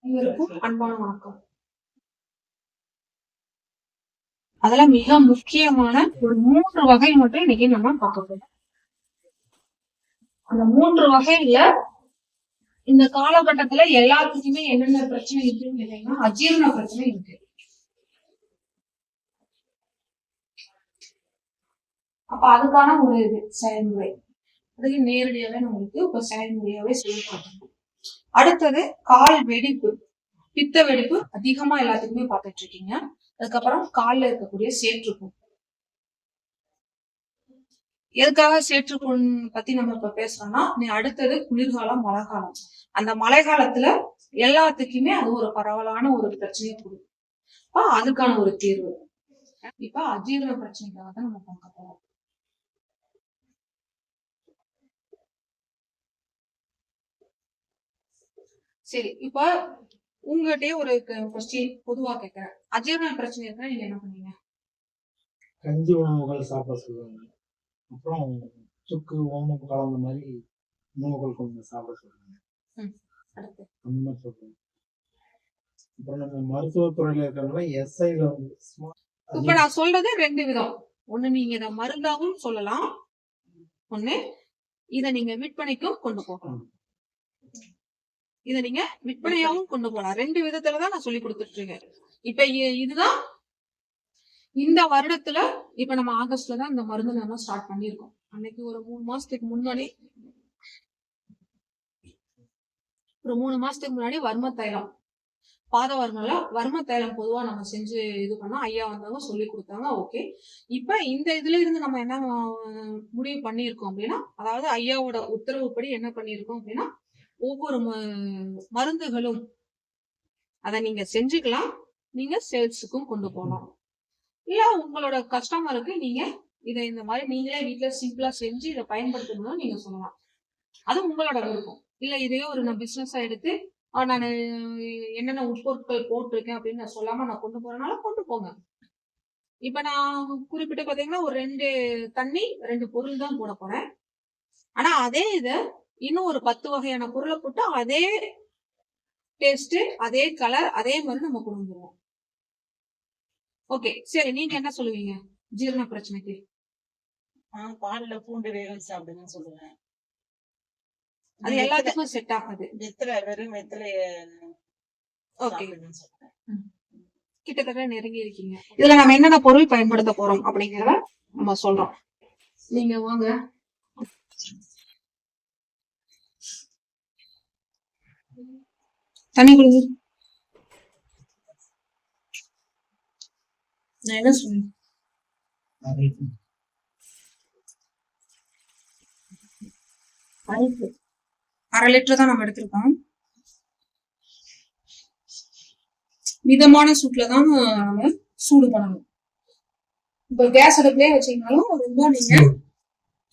அனைவருக்கும் அன்பான வணக்கம். அதுல மிக முக்கியமான ஒரு 3 வகை மட்டும் இன்னைக்கு நம்ம பார்க்க போறோம். அந்த 3 வகையில இந்த காலகட்டத்துல எல்லாத்துக்குமே என்னென்ன பிரச்சனை இருக்குன்னு கேட்டீங்கன்னா அஜீரண பிரச்சனை இருக்கு. அப்ப அதுக்கான ஒரு செயல்முறை அதுக்கு நேரடியாவே நம்மளுக்கு இப்ப செயல்முறையாவே சொல்லப்படுறோம். அடுத்தது கால் வெடிப்பு, பித்த வெடிப்பு அதிகமா எல்லாத்துக்குமே பார்த்துட்டு இருக்கீங்க. அதுக்கப்புறம் கால்ல இருக்கக்கூடிய சேற்றுப்புண். எதுக்காக சேற்றுப்புண் பத்தி நம்ம இப்ப பேசுறோம்னா, நீ அடுத்தது குளிர்காலம், மழை காலம். அந்த மழை காலத்துல எல்லாத்துக்குமே அது ஒரு பரவலான ஒரு பிரச்சனையை கொடுக்கும். அதுக்கான ஒரு தீர்வு இப்ப அஜீரண பிரச்சனைக்காக தான் நம்ம பார்க்க போறோம். சரி, இப்ப உங்ககிட்டயே ஒரு கொஸ்டின் பொதுவா கேட்கிறேன். அஜீரண பிரச்சனை இருக்கா, நீங்க என்ன பண்ணுவீங்க? கஞ்சி உணவுகள் சாப்பிட சொல்லுவாங்க. அப்புறம் சுக்கு ஓமம் கலந்த மாதிரி உணவுகள் கொஞ்சம் சாப்பிட சொல்லுவாங்க. அந்த மாதிரி சொல்லுவாங்க. அப்புறம் நம்ம மருத்துவத்துறையில இருக்கிறவங்க எஸ்ஐல வந்து இப்ப நான் சொல்றது 2 விதம். ஒண்ணு நீங்க இதை மருந்தாவும் சொல்லலாம், ஒண்ணு இதை நீங்க விற்பனைக்கும் கொண்டு போகலாம். இதை நீங்க விற்பனையாவும் கொண்டு போகலாம். 2 விதத்துலதான் நான் சொல்லி கொடுத்துட்டு இருக்கேன். இப்ப இதுதான் இந்த வருடத்துல, இப்ப நம்ம ஆகஸ்ட்ல தான் இந்த மருந்து நம்ம ஸ்டார்ட் பண்ணிருக்கோம். அன்னைக்கு ஒரு 3 மாசத்துக்கு முன்னாடி வர்ம தைலம், பாத வர்ம தைலம் பொதுவா நம்ம செஞ்சு இது பண்ணா ஐயா வந்தவங்க சொல்லி கொடுத்தாங்க. ஓகே, இப்ப இந்த இதுல இருந்து நம்ம என்ன முடிவு பண்ணிருக்கோம் அப்படின்னா, அதாவது ஐயாவோட உத்தரவுப்படி என்ன பண்ணிருக்கோம் அப்படின்னா, ஒவ்வொரு மருந்துகளும் அதை நீங்க செஞ்சுக்கலாம், நீங்க சேல்ஸுக்கும் கொண்டு போகலாம். இல்ல உங்களோட கஸ்டமருக்கு நீங்க இதை இந்த மாதிரி நீங்களே வீட்டுல சிம்பிளா செஞ்சு இதை பயன்படுத்தணும்னு நீங்க சொல்லலாம். அது உங்களோட விருப்பம். இல்ல இதையோ ஒரு நான் பிசினஸா எடுத்து நான் என்னென்ன உட்பொருட்கள் போட்டிருக்கேன் அப்படின்னு நான் சொல்லாம நான் கொண்டு போறதுனால கொண்டு போங்க. இப்ப நான் குறிப்பிட்டு பாத்தீங்கன்னா ஒரு 2 தண்ணி 2 பொருள் தான் போட போறேன். ஆனா அதே இதை இன்னும் ஒரு 10 வகையான பொருளை போட்டு அதே டேஸ்ட், அதே கலர், அதே மாதிரி நம்ம கொண்டு வந்துருவோம். ஓகே, சரி, நீங்க என்ன சொல்லுவீங்க ஜீரண பிரச்சனைக்கு? பால்ல பூண்டு வேக சாப்பிடுங்கன்னு சொல்லுவேன். அது எல்லாத்துக்கும் செட் ஆகாது. வெத்தலை, வெறும் வெத்தலைய கிட்டத்தட்ட நெருங்கி இருக்கீங்க. இதுல நம்ம என்னென்ன பொருள் பயன்படுத்த போறோம் அப்படிங்கிறத நம்ம சொல்றோம். நீங்க வாங்க. தண்ணி குடிங்க. நான் என்ன சொல்றேன், 1/2 லிட்டர் தான் நம்ம எடுத்திருக்கோம். மிதமான சூட்லதான் நம்ம சூடு பண்ணணும். இப்ப கேஸ் அடுப்புலயே வச்சீங்கன்னாலும் ரொம்ப நீங்க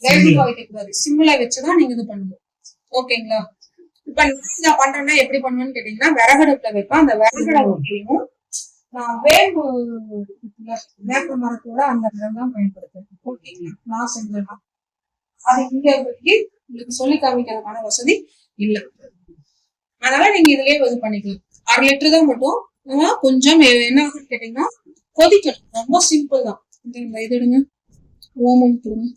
வேகமா வைக்கக்கூடாது, சிம்ல வச்சுதான் நீங்க இது பண்ணணும். ஓகேங்களா? இப்ப இதை பண்றேன்னா எப்படி பண்ணுவேன்னு கேட்டீங்கன்னா, விறகடுப்புல வைப்பேன். அந்த விறகடுப்புலையும் நான் வேம்பு மரத்தோட அந்த விறகு தான் பயன்படுத்துறேன். ஓகேங்களா? நான் செஞ்சேன். அது இங்க உங்களுக்கு சொல்லி காமிக்கிறதுக்கான வசதி இல்ல, அதனால நீங்க இதுலயே இது பண்ணிக்கலாம். 1/2 லிட்டர் தான் மட்டும். கொஞ்சம் என்ன ஆகுன்னு கேட்டீங்கன்னா, கொதிக்கணும். ரொம்ப சிம்பிள் தான். இந்த இது எடுங்க, ஓமம் கொடுங்க.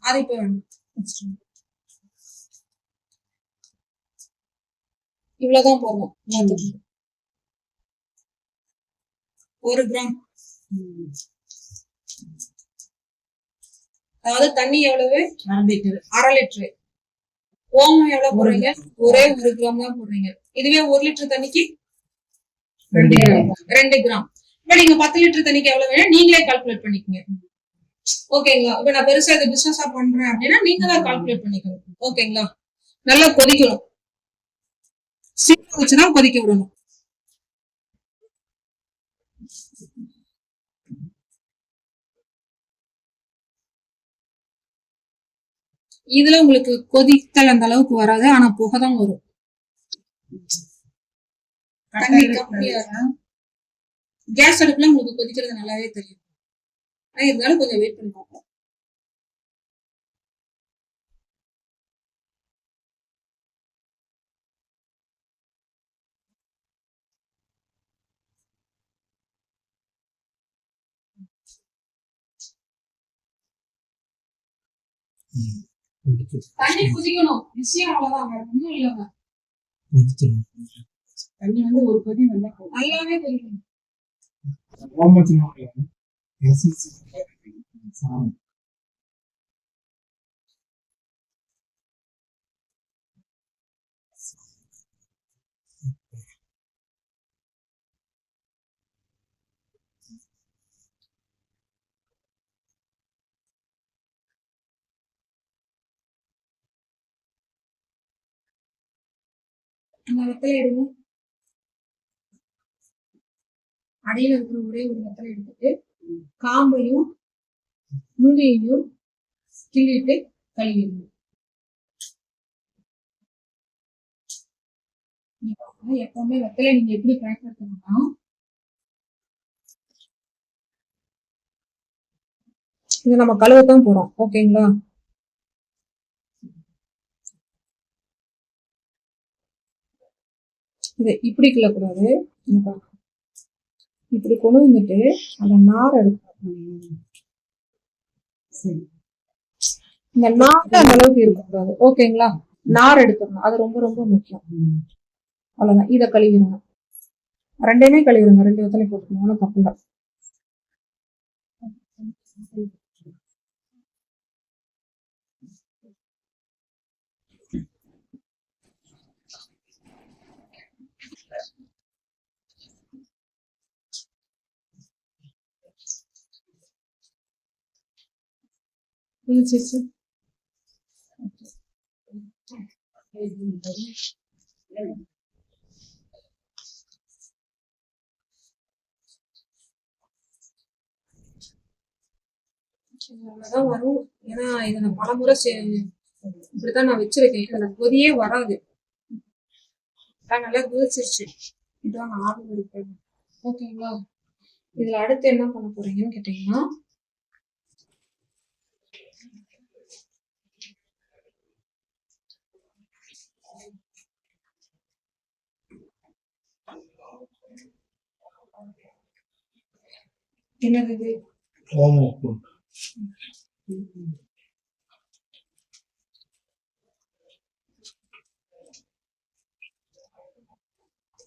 அது இப்ப இவ்வளவுதான் போடணும். 1 கிராம். அதாவது தண்ணி எவ்வளவு? 1/2 லிட்டரு. ஓமம் எவ்வளவு போடுறீங்க? ஒரே 1 கிராம் தான் போடுறீங்க. இதுவே 1 லிட்டர் தண்ணிக்கு 2 கிராம். இப்ப நீங்க 10 லிட்டர் தண்ணிக்கு எவ்வளவு வேணும் நீங்களே கால்குலேட் பண்ணிக்கோங்க. ஓகேங்களா? இப்ப நான் பெருசா இது பிசினஸா பண்றேன் அப்படின்னா நீங்க தான் கால்குலேட் பண்ணிக்கணும். ஓகேங்களா? நல்லா கொதிக்கணும், சிம்ல வச்சுதான் கொதிக்க விடணும். இதுல உங்களுக்கு கொதித்தல் அந்த அளவுக்கு வராது, ஆனா புகைதான் வரும். தண்ணி கம்மியா கேஸ் அடுப்புல உங்களுக்கு கொதிக்கிறது நல்லாவே தெரியும். ஆனா இருந்தாலும் கொஞ்சம் வெயிட் பண்ணி பார்ப்போம். தண்ணி குதிக்கணும், விஷயம் அவ்வளவுதான், வேற ஒண்ணும் இல்லைங்க. தண்ணி வந்து ஒரு கொதி நல்லா நல்லாவே தெரியும். அந்த வெத்தலை எடுங்க. அடியில இருக்கிற ஒரே ஒரு வெத்தலை எடுத்துட்டு காம்பையும் நுனியையும் கிள்ளிட்டு கழுவிடணும். எப்பவுமே வெத்தலை நீங்க எப்படி பயன்படுத்தணும்னா, இது நம்ம கழுவத்தான் போறோம், ஓகேங்களா? இது இப்படி கிள்ளக்கூடாது, இப்படி கொண்டு வந்துட்டு அந்த நார் எடுக்கணும். இந்த நார் அந்த அளவுக்கு இருக்கக்கூடாது, ஓகேங்களா? நார் எடுக்கணும், அது ரொம்ப ரொம்ப முக்கியம். அவ்வளவுதான். இதை கழுவிடுங்க, ரெண்டையுமே கழுவிடுங்க, 2 வெத்தலை போட்டுக்கணும், ஒன்றும் தப்பு இல்லை. தான் வரும். ஏன்னா இதை நான் பலமுறை இப்படித்தான் நான் வச்சிருக்கேன், எனக்கு கொதியே வராது, நல்லா கொதிச்சிருச்சு. இதுதான் ஆர்வம் இருக்கு, ஓகேங்களா? இதுல அடுத்து என்ன பண்ண போறீங்கன்னு கேட்டீங்கன்னா, என்னது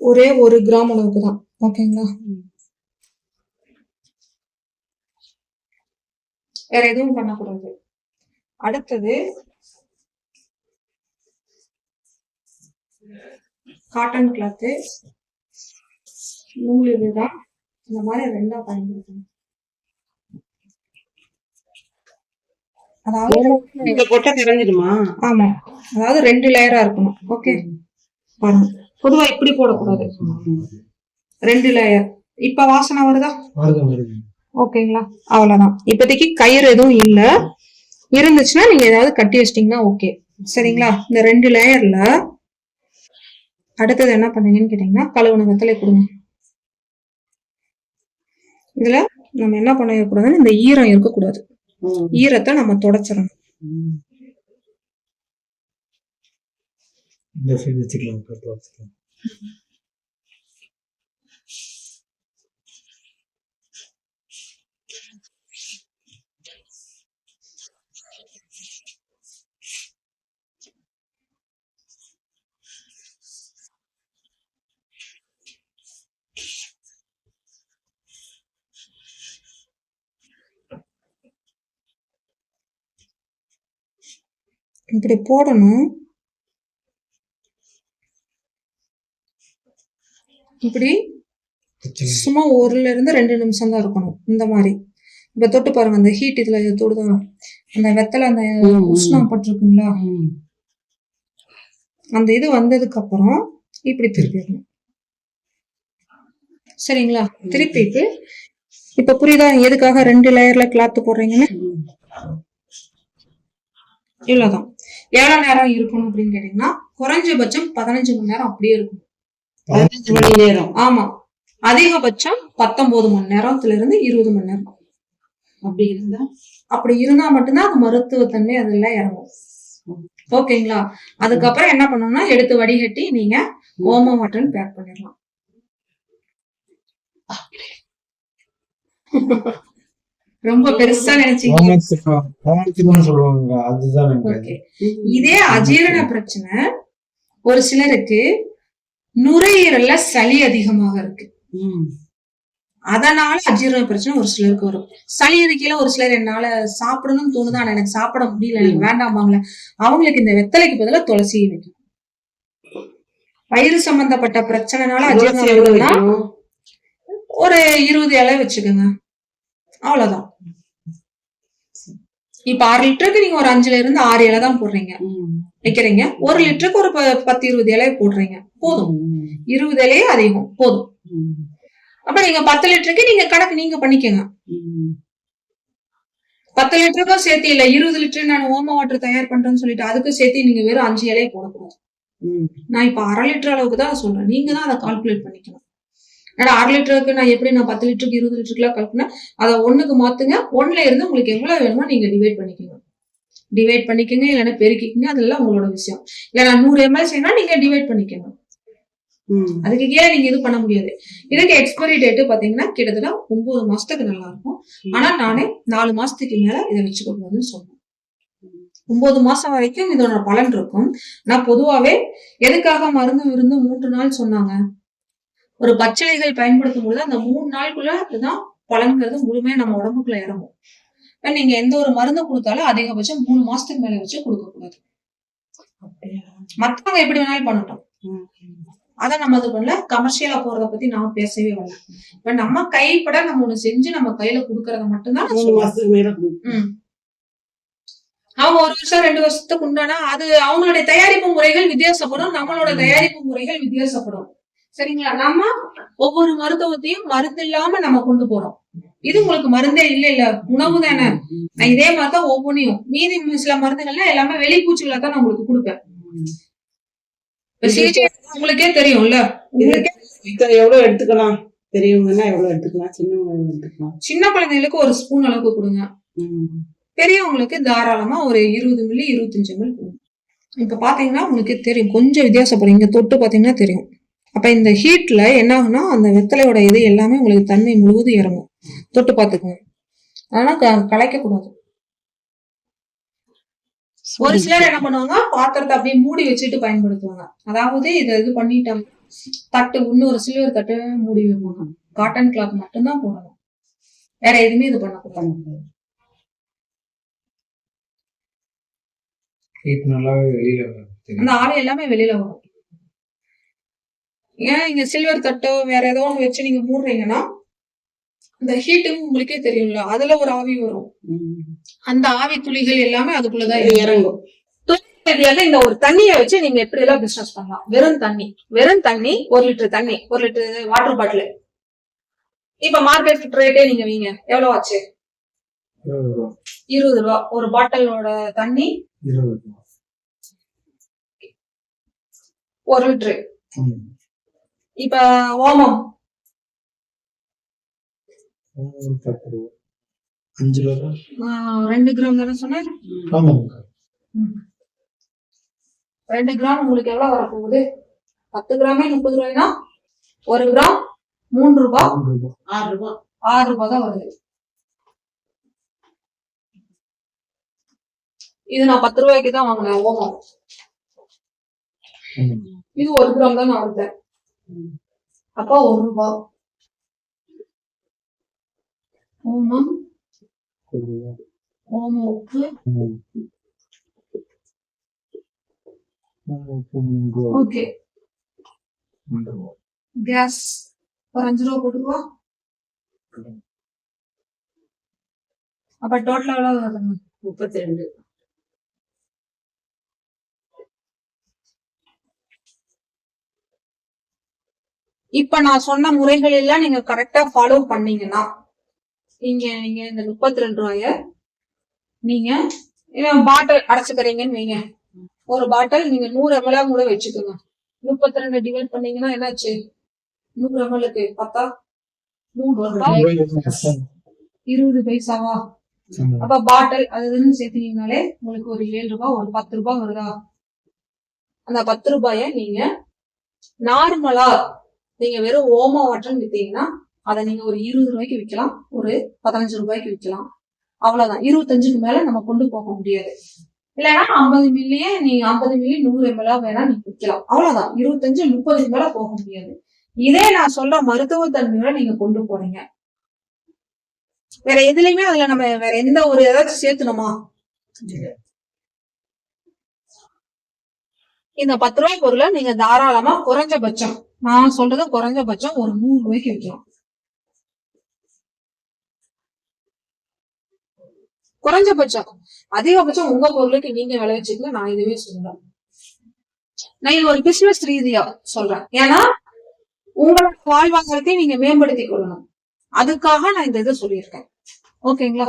ஒரே 1 கிராம் அளவுக்கு தான், ஓகேங்களா? வேற எதுவும் பண்ணக்கூடாது. அடுத்தது காட்டன் கிளாத்து, நூல், இதுதான். இந்த மாதிரி 2ஆ பயன்படுத்தணும். அதாவது போட்டா கரைஞ்சிடுமா? ஆமா, அதாவது 2 லேயரா இருக்கணும், ஓகே? பாருங்க, பொதுவா இப்படி போடக்கூடாது, 2 லேயர். இப்ப வாசனை வருதா? ஓகேங்களா? அவ்வளவுதான். இப்போதைக்கு கயிறு எதுவும் இல்ல, இருந்துச்சுன்னா நீங்க ஏதாவது கட்டி வச்சிட்டீங்கன்னா ஓகே, சரிங்களா? இந்த 2 லேயர்ல அடுத்தது என்ன பண்ணீங்கன்னு கேட்டீங்கன்னா, கழுவுன வெத்தலை கொடுங்க. இதுல நம்ம என்ன பண்ணக்கூடாதுன்னு, இந்த ஈரம் இருக்கக்கூடாது, ஈரத்தை நம்ம தொடச்சிடணும். இப்படி போடணும். இப்படி சும்மா 1ல இருந்து 2 நிமிஷம் தான் இருக்கணும், இந்த மாதிரி. இப்ப தொட்டு பாருங்க, அந்த ஹீட் இதுல தொடுதான், அந்த வெத்தலை அந்த உஷ்ணம் பட்டிருக்குங்களா, அந்த இது வந்ததுக்கு அப்புறம் இப்படி திருப்பிடணும், சரிங்களா? திருப்பிட்டு இப்ப புரியுதா எதுக்காக 2 லேயர்ல கிளாத் போடுறீங்கன்னு? இவ்வளவுதான். எவ்வளவு நேரம் இருக்கணும் அப்படின்னு கேட்டீங்கன்னா, குறைஞ்சபட்சம் 15 மணி நேரம் அப்படியே இருக்கும். 15 மணி நேரம்? ஆமா, அதிகபட்சம் 19 மணி நேரத்துல இருந்து 20 மணி நேரம். அப்படி இருந்தா மட்டும்தான் அது மருத்துவத்தன்மை அதுல இறங்கும். ஓகேங்களா? அதுக்கப்புறம் என்ன பண்ணணும்னா எடுத்து வடிகட்டி நீங்க ஓமம் வாட்டர் பேக் பண்ணிடலாம். ரொம்ப பெருசா நினைச்சீங்க. சொல்லுவாங்க, அதுதான் Okay. இதே அஜீரண பிரச்சனை ஒரு சிலருக்கு நுரையீரல்ல சளி அதிகமாக இருக்கு, அதனால அஜீரண பிரச்சனை ஒரு சிலருக்கு வரும். சளி இருக்கையில ஒரு சிலர் என்னால சாப்பிடணும்னு தோணுது, ஆனா எனக்கு சாப்பிட முடியல, எனக்கு வேண்டாமாங்களே, அவங்களுக்கு இந்த வெத்தலைக்கு பதிலா துளசி வைக்கும். வயிறு சம்பந்தப்பட்ட பிரச்சனைனால அஜீரணம்னா ஒரு 20 இலை வச்சுக்கோங்க, அவ்வளவுதான். இப்ப 6 லிட்டருக்கு நீங்க ஒரு 5ல இருந்து 6 இலை தான் போடுறீங்க வைக்கிறீங்க, 1 லிட்டருக்கு ஒரு 10-20 இலை போடுறீங்க, போதும். 20 இலையே அதிகம் போதும். அப்ப நீங்க 10 லிட்டருக்கு நீங்க கணக்கு நீங்க பண்ணிக்கோங்க. 10 லிட்டருக்கும் சேர்த்து இல்ல 20 லிட்டர் நான் ஓம வாட்டர் தயார் பண்றேன்னு சொல்லிட்டு அதுக்கும் சேர்த்து நீங்க வெறும் 5 இலையை போடக்கூடாது. நான் இப்ப 1/2 லிட்டர் அளவுக்கு தான் சொல்றேன், நீங்க தான் அதை கால்குலேட் பண்ணிக்கணும். ஏன்னா 1/2 லிட்டருக்கு நான் எப்படி நான் 10 லிட்டருக்கு 20 லிட்டருக்குலாம் கலக்குனேன், அதை 1க்கு மாத்துங்க. 1ல இருந்து உங்களுக்கு எவ்வளவு வேணுமோ நீங்க டிவைட் பண்ணிக்கோங்க, இல்லைன்னா பெருக்கிக்கங்க, அதெல்லாம் உங்களோட விஷயம். இல்ல நான் 100 ml செய்யணும், நீங்க டிவைட் பண்ணிக்கணும். அதுக்கு கீழே நீங்க இது பண்ண முடியாது. இதுக்கு எக்ஸ்பைரி டேட் பாத்தீங்கன்னா கிட்டத்தட்ட 9 மாசத்துக்கு நல்லா இருக்கும். ஆனா நானே 4 மாசத்துக்கு மேல இதை வச்சுக்க கூடாதுன்னு சொல்றேன். 9 மாசம் வரைக்கும் இதோட பலன் இருக்கும். நான் பொதுவாவே எதுக்காக மருந்து விருந்து 3 நாள் சொன்னாங்க, ஒரு பச்சிலைகள் பயன்படுத்தும் பொழுது அந்த 3 நாளுக்குள்ள தான் பலன்கிறது முழுமையா நம்ம உடம்புக்குள்ள இறங்கும். நீங்க எந்த ஒரு மருந்து கொடுத்தாலும் அதிகபட்சம் 3 மாசத்துக்கு மேல வச்சு கொடுக்க கூடாது. மத்தவங்க எப்படி வேணாலும் பண்ணட்டும், அத நம்ம இது பண்ணல. கமர்ஷியலா போறத பத்தி நாம பேசவே வரல. இப்ப நம்ம கைப்பட நம்ம ஒண்ணு செஞ்சு நம்ம கையில குடுக்கறத மட்டும்தான். அவங்க 1 வருஷம் 2 வருஷத்துக்கு உண்டானா அது அவங்களுடைய தயாரிப்பு முறைகள் வித்தியாசப்படும், நம்மளோட தயாரிப்பு முறைகள் வித்தியாசப்படும். சரிங்களா? நம்ம ஒவ்வொரு மருத்துவத்தையும் மருந்து இல்லாம நம்ம கொண்டு போறோம். இது உங்களுக்கு மருந்தே இல்ல உணவு தானே. நான் இதே மாதிரிதான் ஒவ்வொன்றையும் மீதி சில மருந்துகள்லாம் எல்லாமே வெளிப்பூச்சிகளை தான் நான் உங்களுக்கு கொடுப்பேன். சிகிச்சை உங்களுக்கே தெரியும்ல, உங்களுக்கே எவ்வளவு எடுத்துக்கலாம், பெரியவங்கன்னா எவ்வளவு எடுத்துக்கலாம், சின்னவங்க எடுத்துக்கலாம். சின்ன குழந்தைகளுக்கு 1 ஸ்பூன் அளவுக்கு கொடுங்க, பெரியவங்களுக்கு தாராளமா ஒரு 20 மில்லி 25 ml கொடுங்க. இப்ப பாத்தீங்கன்னா உங்களுக்கு தெரியும், கொஞ்சம் வித்தியாசப்படும், இங்க தொட்டு பாத்தீங்கன்னா தெரியும். அப்ப இந்த ஹீட்ல என்ன ஆகுனா அந்த வெத்தலையோட இது எல்லாமே உங்களுக்கு தன்மை முழுவதும் இறங்கும். தொட்டு பாத்துக்கோங்க, ஆனா கலைக்க கூடாது. ஒரு சிலர் என்ன பண்ணுவாங்க, பாத்திரத்தை அப்படியே மூடி வச்சுட்டு பயன்படுத்துவாங்க. அதாவது இதை இது பண்ணிட்டாங்க, தட்டு இன்னொரு சில்வர் தட்டு மூடி வைப்பாங்க. காட்டன் கிளாத் மட்டும்தான் போடணும், வேற எதுவுமே இது பண்ணக்கூடாது. அந்த ஆவி எல்லாமே வெளியில வரும். ஏன் இங்க சில்வர் தட்டோ வேற ஏதோ ஒண்ணு வச்சு நீங்க மூடுறீங்கன்னா இந்த ஹீட்டு உங்களுக்கே தெரியும்ல, அதுல ஒரு ஆவி வரும். அந்த ஆவி துளிகள் எல்லாமே அதுக்குள்ளதான் இறங்கும். இந்த ஒரு தண்ணியை வச்சு நீங்க எப்படி எல்லாம் பிசினஸ் பண்ணலாம். வெறும் தண்ணி 1 லிட்டர் தண்ணி, 1 லிட்டர் வாட்டர் பாட்டில். இப்ப மார்க்கெட் ரேட்டே நீங்க வீங்க, எவ்வளவு ஆச்சு? 20 ரூபா ஒரு பாட்டிலோட தண்ணி, 1 லிட்டரு. இப்ப ஓமம் 2 கிராம் தானே சொன்னேன். 2 கிராம் உங்களுக்கு எவ்வளவு வரப்போகுது? 10 கிராமே 30 ரூபாய்னா 1 கிராம் 3 ரூபாய், 6 ரூபாய் தான் வருது. இது நான் 10 ரூபாய்க்கு தான் வாங்கினேன் ஓமம். இது 1 கிராம் தான் நான் எடுத்தேன், அப்போ 1 ரூபாய். ஓமம் உப்பு ஓகே. கேஸ் ஒரு 5 ரூபா போட்டுருவா. அப்ப டோட்டல் எவ்வளவு வருதுங்க? 32. இப்ப நான் சொன்ன முறைகள் எல்லாம் நீங்க கரெக்டா ஃபாலோ பண்ணீங்கன்னா நீங்க இந்த 32 ரூபாய நீங்க பாட்டில் அடைச்சுக்கிறீங்கன்னு வைங்க. ஒரு பாட்டில் நீங்க 100 ml கூட வச்சுக்கோங்க. 32 டிவைட் பண்ணீங்கன்னா என்னாச்சு? 100 ml 10 3 ரூபாய். 20 பைசாவா? ஆமா. அப்ப பாட்டில் அது இதுன்னு சேர்த்தீங்கனாலே உங்களுக்கு ஒரு 7 ரூபாய், ஒரு 10 ரூபாய் வருதா? அந்த 10 ரூபாய நீங்க நார்மலா நீங்க வெறும் ஓம வாட்டர்னு வித்தீங்கன்னா அதை நீங்க ஒரு 20 ரூபாய்க்கு விற்கலாம், ஒரு 15 ரூபாய்க்கு விற்கலாம். அவ்வளவுதான். 25க்கு மேல நம்ம கொண்டு போக முடியாது. இல்லைன்னா 50 மில்லியே நீங்க 50 மில்லி 100 ml வேணா நீங்க விற்கலாம். அவ்வளவுதான். 25 30 மேல போக முடியாது. இதே நான் சொல்ற மருத்துவ தன்மையோட நீங்க கொண்டு போறீங்க, வேற எதுலயுமே அதுல நம்ம வேற எந்த ஒரு ஏதாச்சும் சேர்த்துணுமா? இந்த 10 ரூபாய் பொருளை நீங்க தாராளமா குறைஞ்சபட்சம், நான் சொல்றது குறைஞ்சபட்சம் ஒரு 100 ரூபாய்க்கு விற்கலாம். குறைஞ்சபட்சம். அதிகபட்சம் உங்க பொருளுக்கு நீங்க விளைவிச்சுக்கல. நான் இதுவே சொல்றேன். நான் இது ஒரு பிசினஸ் ரீதியா சொல்றேன். ஏன்னா உங்களோட வாழ்வாதாரத்தை நீங்க மேம்படுத்திக் கொள்ளணும். அதுக்காக நான் இந்த இதை சொல்லியிருக்கேன். ஓகேங்களா?